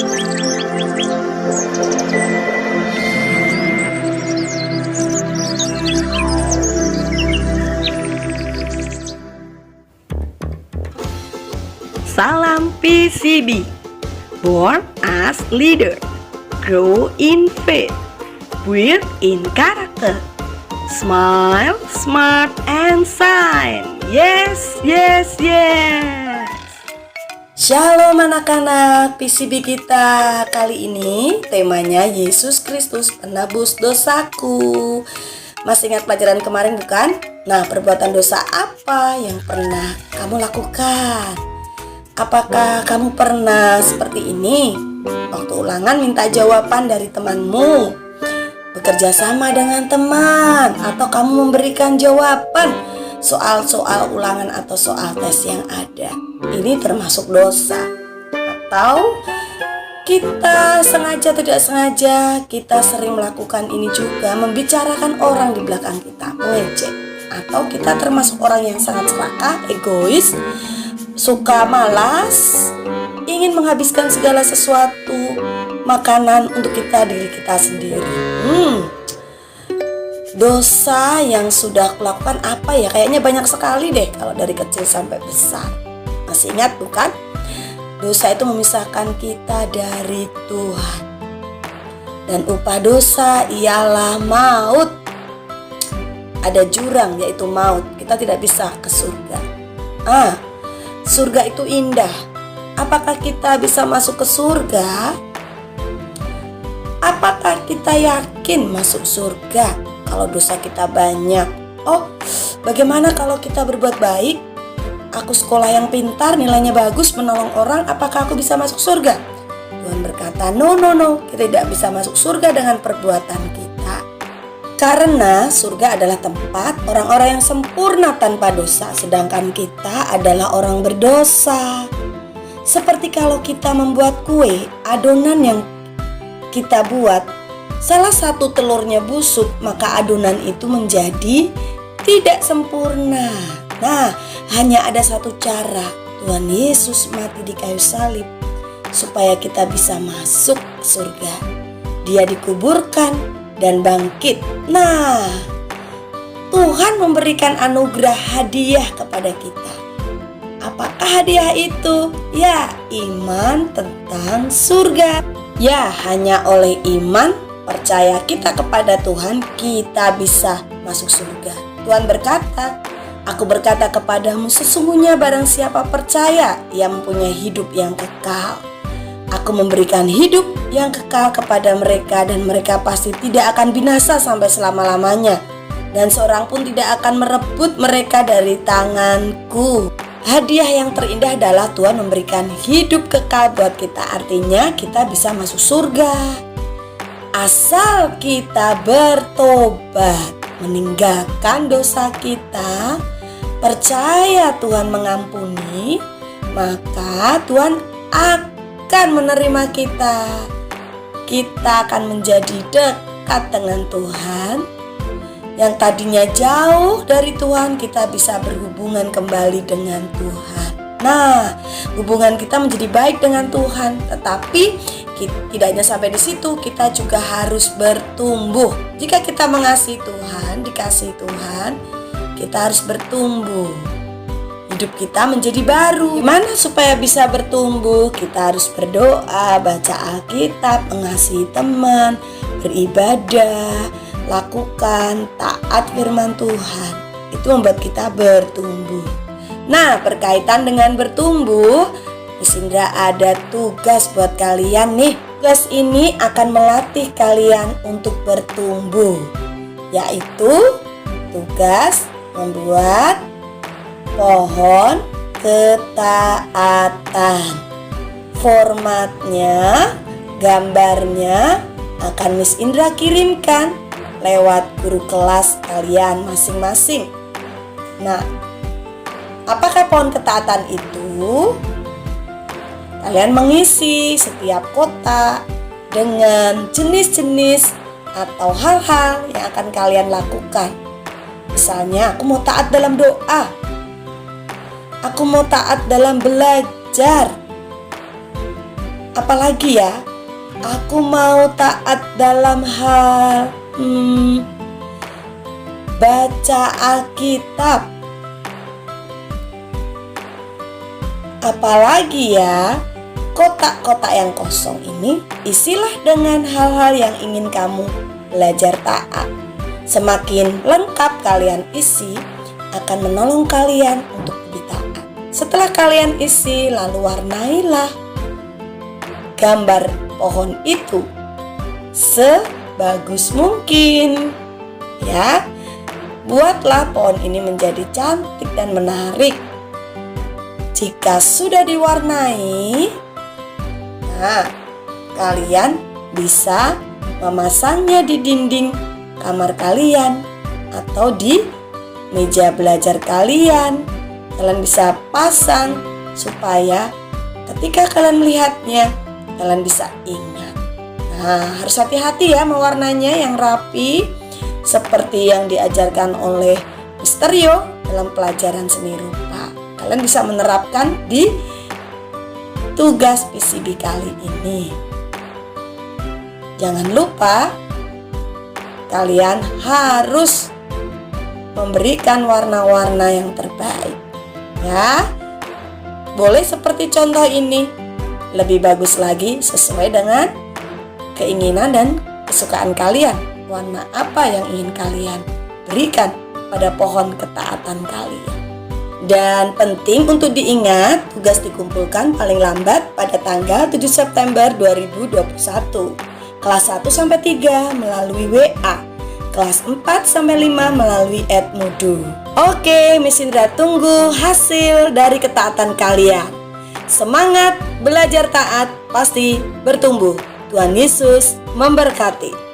Salam PCB. Born as leader, grow in faith, build in character, smile, smart, and shine. Yes, yes, yes. Shalom anak-anak, PCB kita kali ini temanya Yesus Kristus penebus dosaku. Masih ingat pelajaran kemarin bukan? Nah, perbuatan dosa apa yang pernah kamu lakukan? Apakah kamu pernah seperti ini? Waktu ulangan minta jawaban dari temanmu, bekerja sama dengan teman, atau kamu memberikan jawaban soal-soal ulangan atau soal tes yang ada. Ini termasuk dosa. Atau kita sengaja tidak sengaja, kita sering melakukan ini juga, membicarakan orang di belakang kita, mengejek. Atau kita termasuk orang yang sangat serakah, egois, suka malas, ingin menghabiskan segala sesuatu, makanan untuk diri kita sendiri. Dosa yang sudah aku lakukan apa ya? Kayaknya banyak sekali deh kalau dari kecil sampai besar. Masih ingat bukan? Dosa itu memisahkan kita dari Tuhan. Dan upah dosa ialah maut. Ada jurang yaitu maut. Kita tidak bisa ke surga. Surga itu indah. Apakah kita bisa masuk ke surga? Apakah kita yakin masuk surga kalau dosa kita banyak? Bagaimana kalau kita berbuat baik? Aku sekolah yang pintar, nilainya bagus, menolong orang, apakah aku bisa masuk surga? Tuhan berkata, no, kita tidak bisa masuk surga dengan perbuatan kita. Karena surga adalah tempat orang-orang yang sempurna tanpa dosa, sedangkan kita adalah orang berdosa. Seperti kalau kita membuat kue, adonan yang kita buat, salah satu telurnya busuk, maka adonan itu menjadi tidak sempurna. Nah, hanya ada satu cara, Tuhan Yesus mati di kayu salib supaya kita bisa masuk ke surga. Dia dikuburkan dan bangkit. Nah, Tuhan memberikan anugerah hadiah kepada kita. Apakah hadiah itu? Ya, iman tentang surga. Ya, hanya oleh iman, percaya kita kepada Tuhan, kita bisa masuk surga. Tuhan berkata, aku berkata kepadamu, sesungguhnya barang siapa percaya, ia mempunyai hidup yang kekal. Aku memberikan hidup yang kekal kepada mereka, dan mereka pasti tidak akan binasa sampai selama-lamanya, dan seorang pun tidak akan merebut mereka dari tanganku. Hadiah yang terindah adalah Tuhan memberikan hidup kekal buat kita. Artinya kita bisa masuk surga asal kita bertobat, meninggalkan dosa kita, percaya Tuhan mengampuni, maka Tuhan akan menerima kita. Kita akan menjadi dekat dengan Tuhan. Yang tadinya jauh dari Tuhan, kita bisa berhubungan kembali dengan Tuhan. Nah, hubungan kita menjadi baik dengan Tuhan. Tetapi tidak hanya sampai di situ, kita juga harus bertumbuh. Jika kita mengasihi Tuhan, dikasihi Tuhan, kita harus bertumbuh. Hidup kita menjadi baru. Gimana supaya bisa bertumbuh? Kita harus berdoa, baca Alkitab, mengasihi teman, beribadah, lakukan taat firman Tuhan. Itu membuat kita bertumbuh. Nah, berkaitan dengan bertumbuh, Miss Indra ada tugas buat kalian nih. Tugas ini akan melatih kalian untuk bertumbuh, yaitu tugas membuat pohon ketaatan. Formatnya, gambarnya akan Miss Indra kirimkan lewat guru kelas kalian masing-masing. Nah, apakah pohon ketaatan itu? Kalian mengisi setiap kotak dengan jenis-jenis atau hal-hal yang akan kalian lakukan. Misalnya, aku mau taat dalam doa. Aku mau taat dalam belajar. Apalagi ya? Aku mau taat dalam hal baca Alkitab. Apalagi ya? Kotak-kotak yang kosong ini isilah dengan hal-hal yang ingin kamu belajar taat. Semakin lengkap kalian isi, akan menolong kalian untuk lebih taat. Setelah kalian isi, lalu warnailah gambar pohon itu sebagus mungkin. Ya, buatlah pohon ini menjadi cantik dan menarik. Jika sudah diwarnai, nah, kalian bisa memasangnya di dinding kamar kalian atau di meja belajar kalian. Kalian bisa pasang supaya ketika kalian melihatnya, kalian bisa ingat. Nah, harus hati-hati ya mewarnanya yang rapi seperti yang diajarkan oleh Mr. Yo dalam pelajaran seni rupa. Kalian bisa menerapkan di tugas PCB kali ini. Jangan lupa kalian harus memberikan warna-warna yang terbaik. Ya, boleh seperti contoh ini. Lebih bagus lagi sesuai dengan keinginan dan kesukaan kalian. Warna apa yang ingin kalian berikan pada pohon ketaatan kalian. Dan penting untuk diingat, tugas dikumpulkan paling lambat pada tanggal 7 September 2021. Kelas 1-3 melalui WA. Kelas 4-5 melalui Edmodo. Oke, Miss Indra tunggu hasil dari ketaatan kalian. Semangat belajar taat pasti bertumbuh. Tuhan Yesus memberkati.